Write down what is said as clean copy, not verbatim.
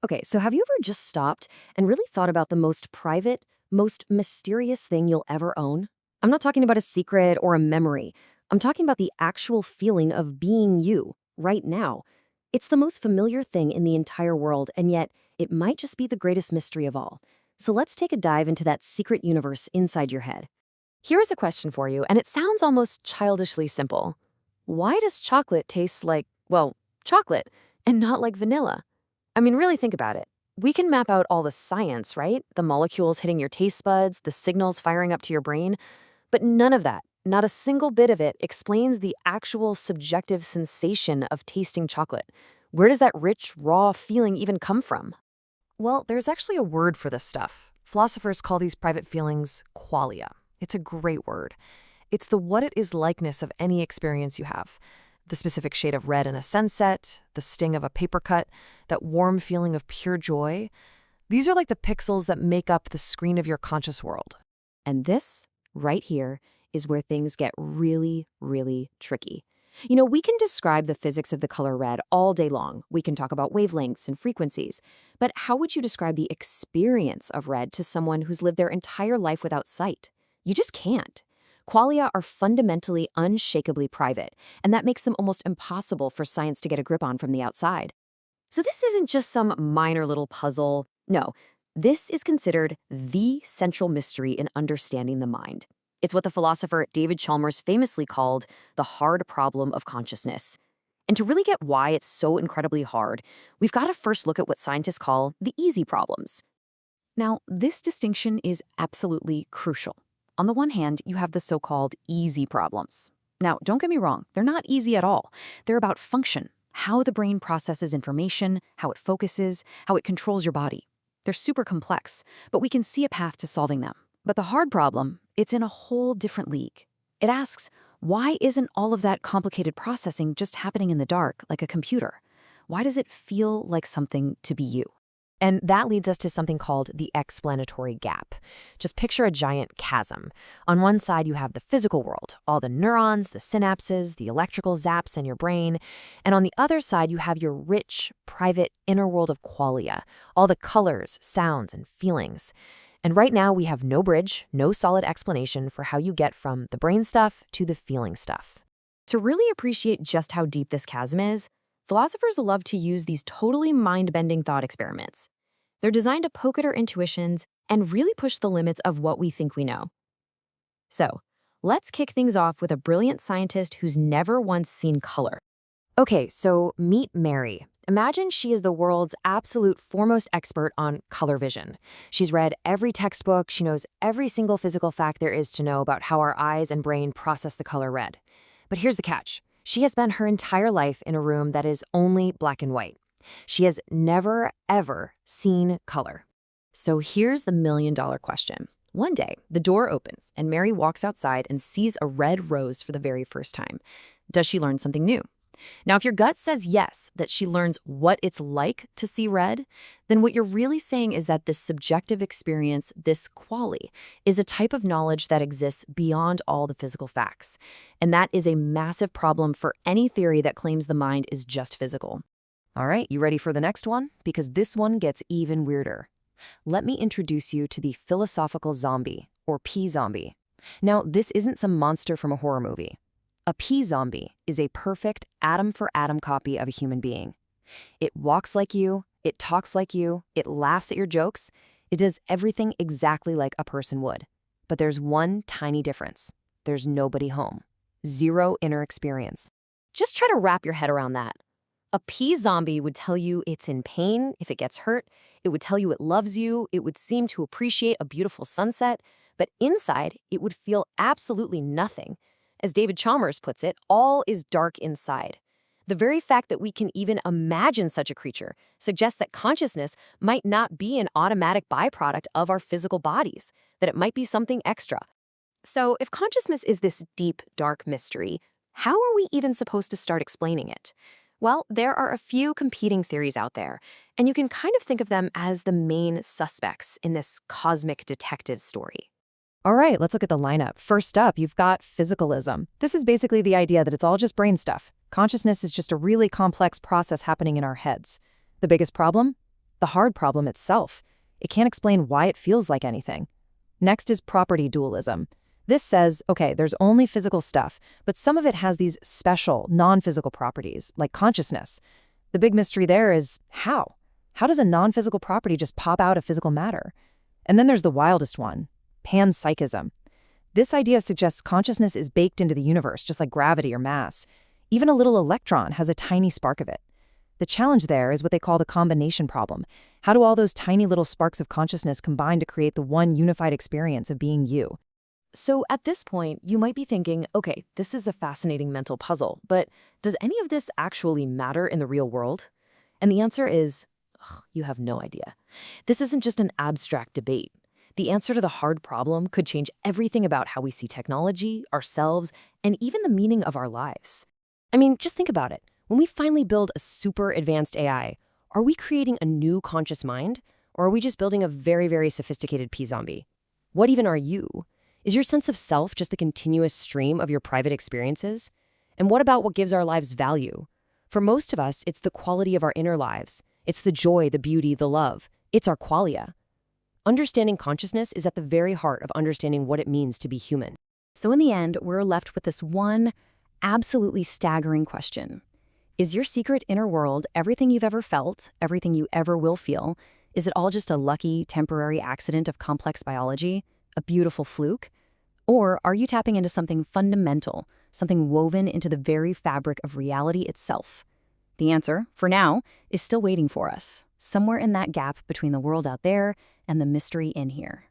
Okay, so have you ever just stopped and really thought about the most private, most mysterious thing you'll ever own? I'm not talking about a secret or a memory. I'm talking about the actual feeling of being you, right now. It's the most familiar thing in the entire world, and yet it might just be the greatest mystery of all. So let's take a dive into that secret universe inside your head. Here's a question for you, and it sounds almost childishly simple. Why does chocolate taste like, well, chocolate, and not like vanilla? I mean, really think about it. We can map out all the science, right? The molecules hitting your taste buds, the signals firing up to your brain. But none of that, not a single bit of it, explains the actual subjective sensation of tasting chocolate. Where does that rich, raw feeling even come from? Well, there's actually a word for this stuff. Philosophers call these private feelings qualia. It's a great word. It's the what it is likeness of any experience you have. The specific shade of red in a sunset, the sting of a papercut, that warm feeling of pure joy. These are like the pixels that make up the screen of your conscious world. And this, right here, is where things get really, really tricky. You know, we can describe the physics of the color red all day long. We can talk about wavelengths and frequencies. But how would you describe the experience of red to someone who's lived their entire life without sight? You just can't. Qualia are fundamentally unshakably private, and that makes them almost impossible for science to get a grip on from the outside. So this isn't just some minor little puzzle. No, this is considered the central mystery in understanding the mind. It's what the philosopher David Chalmers famously called the hard problem of consciousness. And to really get why it's so incredibly hard, we've got to first look at what scientists call the easy problems. Now, this distinction is absolutely crucial. On the one hand, you have the so-called easy problems. Now, don't get me wrong, they're not easy at all. They're about function, how the brain processes information, how it focuses, how it controls your body. They're super complex, but we can see a path to solving them. But the hard problem, it's in a whole different league. It asks, why isn't all of that complicated processing just happening in the dark, like a computer? Why does it feel like something to be you? And that leads us to something called the explanatory gap. Just picture a giant chasm. On one side, you have the physical world, all the neurons, the synapses, the electrical zaps in your brain. And on the other side, you have your rich, private inner world of qualia, all the colors, sounds, and feelings. And right now, we have no bridge, no solid explanation for how you get from the brain stuff to the feeling stuff. To really appreciate just how deep this chasm is, philosophers love to use these totally mind-bending thought experiments. They're designed to poke at our intuitions and really push the limits of what we think we know. So, let's kick things off with a brilliant scientist who's never once seen color. Okay, so meet Mary. Imagine she is the world's absolute foremost expert on color vision. She's read every textbook, she knows every single physical fact there is to know about how our eyes and brain process the color red. But here's the catch. She has spent her entire life in a room that is only black and white. She has never, ever seen color. So here's the million-dollar question. One day, the door opens and Mary walks outside and sees a red rose for the very first time. Does she learn something new? Now, if your gut says yes, that she learns what it's like to see red, then what you're really saying is that this subjective experience, this quali, is a type of knowledge that exists beyond all the physical facts. And that is a massive problem for any theory that claims the mind is just physical. All right, you ready for the next one? Because this one gets even weirder. Let me introduce you to the philosophical zombie, or P-zombie. Now, this isn't some monster from a horror movie. A P-zombie is a perfect atom-for-atom copy of a human being. It walks like you, it talks like you, it laughs at your jokes, it does everything exactly like a person would. But there's one tiny difference. There's nobody home. Zero inner experience. Just try to wrap your head around that. A P-zombie would tell you it's in pain if it gets hurt, it would tell you it loves you, it would seem to appreciate a beautiful sunset, but inside, it would feel absolutely nothing. As David Chalmers puts it, all is dark inside. The very fact that we can even imagine such a creature suggests that consciousness might not be an automatic byproduct of our physical bodies, that it might be something extra. So if consciousness is this deep, dark mystery, how are we even supposed to start explaining it? Well, there are a few competing theories out there, and you can kind of think of them as the main suspects in this cosmic detective story. All right, let's look at the lineup. First up, you've got physicalism. This is basically the idea that it's all just brain stuff. Consciousness is just a really complex process happening in our heads. The biggest problem? the hard problem itself. It can't explain why it feels like anything. Next is property dualism. This says, okay, there's only physical stuff, but some of it has these special, non-physical properties, like consciousness. The big mystery there is how? How does a non-physical property just pop out of physical matter? And then there's the wildest one, panpsychism. This idea suggests consciousness is baked into the universe, just like gravity or mass. Even a little electron has a tiny spark of it. The challenge there is what they call the combination problem. How do all those tiny little sparks of consciousness combine to create the one unified experience of being you? So at this point, you might be thinking, okay, this is a fascinating mental puzzle, but does any of this actually matter in the real world? And the answer is, you have no idea. This isn't just an abstract debate. The answer to the hard problem could change everything about how we see technology, ourselves, and even the meaning of our lives. I mean, just think about it. When we finally build a super advanced AI, are we creating a new conscious mind? Or are we just building a very, very sophisticated P-zombie? What even are you? Is your sense of self just the continuous stream of your private experiences? And what about what gives our lives value? For most of us, it's the quality of our inner lives. It's the joy, the beauty, the love. It's our qualia. Understanding consciousness is at the very heart of understanding what it means to be human. So in the end, we're left with this one absolutely staggering question. Is your secret inner world everything you've ever felt, everything you ever will feel? Is it all just a lucky, temporary accident of complex biology? A beautiful fluke? Or are you tapping into something fundamental, something woven into the very fabric of reality itself? The answer, for now, is still waiting for us, somewhere in that gap between the world out there and the mystery in here.